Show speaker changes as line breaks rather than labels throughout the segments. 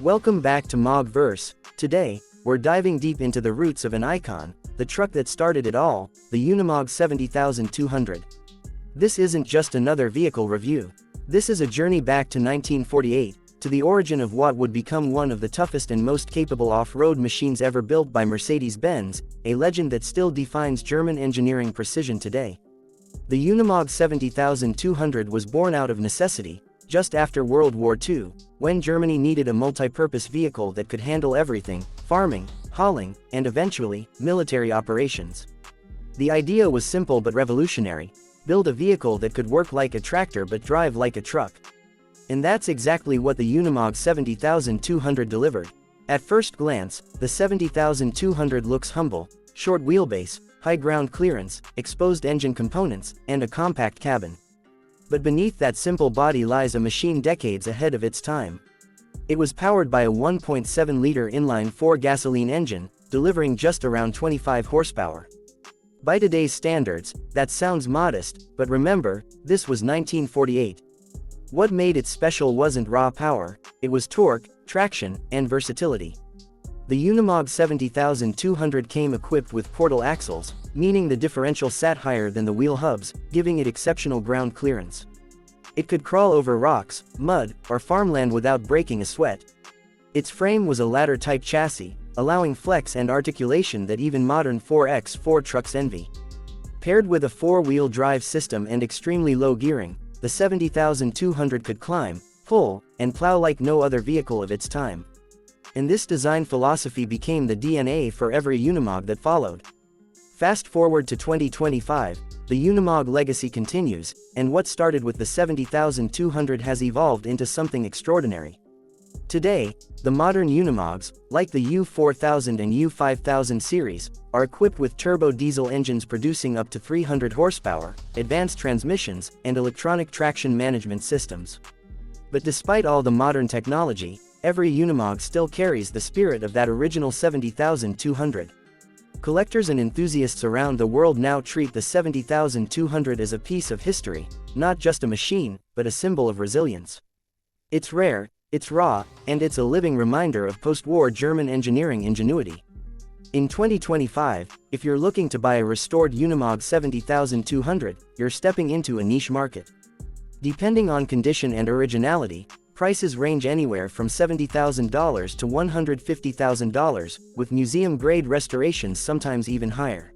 Welcome back to Mogverse. Today, we're diving deep into the roots of an icon, the truck that started it all, the Unimog 70200. This isn't just another vehicle review. This is a journey back to 1948, to the origin of what would become one of the toughest and most capable off-road machines ever built by Mercedes-Benz, a legend that still defines German engineering precision today. The Unimog 70200 was born out of necessity, just after World War II, when Germany needed a multi-purpose vehicle that could handle everything: farming, hauling, and eventually, military operations. The idea was simple but revolutionary: build a vehicle that could work like a tractor but drive like a truck. And that's exactly what the Unimog 70200 delivered. At first glance, the 70200 looks humble: short wheelbase, high ground clearance, exposed engine components, and a compact cabin. But beneath that simple body lies a machine decades ahead of its time. It was powered by a 1.7-liter inline-4 gasoline engine, delivering just around 25 horsepower. By today's standards, that sounds modest, but remember, this was 1948. What made it special wasn't raw power, it was torque, traction, and versatility. The Unimog 70200 came equipped with portal axles, meaning the differential sat higher than the wheel hubs, giving it exceptional ground clearance. It could crawl over rocks, mud, or farmland without breaking a sweat. Its frame was a ladder-type chassis, allowing flex and articulation that even modern 4x4 trucks envy. Paired with a four-wheel drive system and extremely low gearing, the 70200 could climb, pull, and plow like no other vehicle of its time. And this design philosophy became the DNA for every Unimog that followed. Fast forward to 2025, the Unimog legacy continues, and what started with the 70200 has evolved into something extraordinary. Today, the modern Unimogs, like the U4000 and U5000 series, are equipped with turbo diesel engines producing up to 300 horsepower, advanced transmissions, and electronic traction management systems. But despite all the modern technology, every Unimog still carries the spirit of that original 70200. Collectors and enthusiasts around the world now treat the 70200 as a piece of history, not just a machine, but a symbol of resilience. It's rare, it's raw, and it's a living reminder of post-war German engineering ingenuity. In 2025, if you're looking to buy a restored Unimog 70200, you're stepping into a niche market. Depending on condition and originality, prices range anywhere from $70,000 to $150,000, with museum-grade restorations sometimes even higher.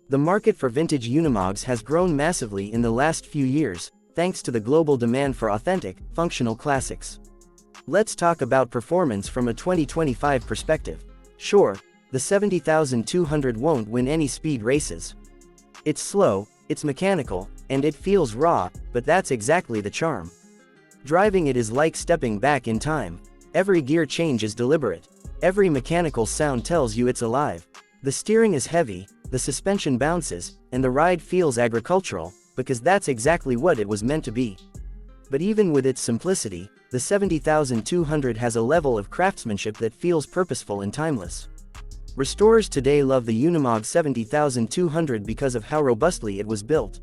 The market for vintage Unimogs has grown massively in the last few years, thanks to the global demand for authentic, functional classics. Let's talk about performance from a 2025 perspective. Sure, the 70200 won't win any speed races. It's slow, it's mechanical, and it feels raw, but that's exactly the charm. Driving it is like stepping back in time. Every gear change is deliberate. Every mechanical sound tells you it's alive. The steering is heavy, the suspension bounces, and the ride feels agricultural, because that's exactly what it was meant to be. But even with its simplicity, the 70200 has a level of craftsmanship that feels purposeful and timeless. Restorers today love the Unimog 70200 because of how robustly it was built.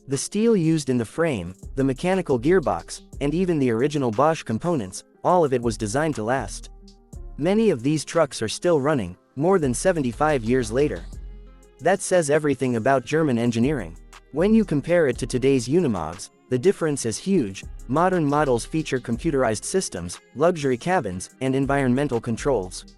The steel used in the frame, the mechanical gearbox, and even the original Bosch components, all of it was designed to last. Many of these trucks are still running, more than 75 years later. That says everything about German engineering. When you compare it to today's Unimogs, the difference is huge. Modern models feature computerized systems, luxury cabins, and environmental controls.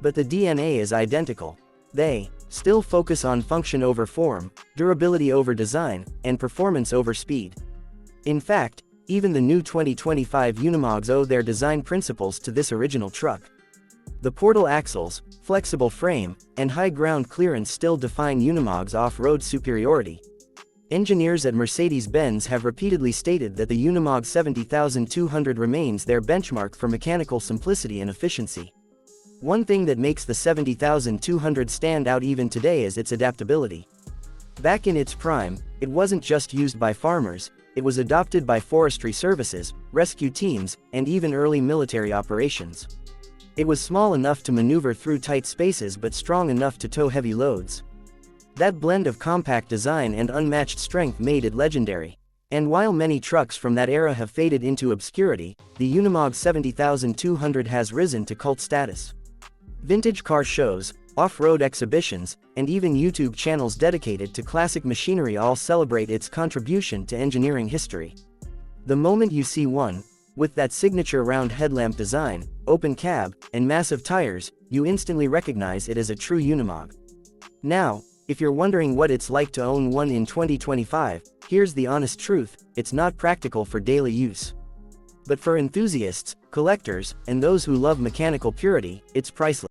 But the DNA is identical. They still focus on function over form, durability over design, and performance over speed. In fact, even the new 2025 Unimogs owe their design principles to this original truck. The portal axles, flexible frame, and high ground clearance still define Unimog's off-road superiority. Engineers at Mercedes-Benz have repeatedly stated that the Unimog 70200 remains their benchmark for mechanical simplicity and efficiency. One thing that makes the 70200 stand out even today is its adaptability. Back in its prime, it wasn't just used by farmers, it was adopted by forestry services, rescue teams, and even early military operations. It was small enough to maneuver through tight spaces but strong enough to tow heavy loads. That blend of compact design and unmatched strength made it legendary. And while many trucks from that era have faded into obscurity, the Unimog 70200 has risen to cult status. Vintage car shows, off-road exhibitions, and even YouTube channels dedicated to classic machinery all celebrate its contribution to engineering history. The moment you see one, with that signature round headlamp design, open cab, and massive tires, you instantly recognize it as a true Unimog. Now, if you're wondering what it's like to own one in 2025, here's the honest truth: it's not practical for daily use. But for enthusiasts, collectors, and those who love mechanical purity, it's priceless.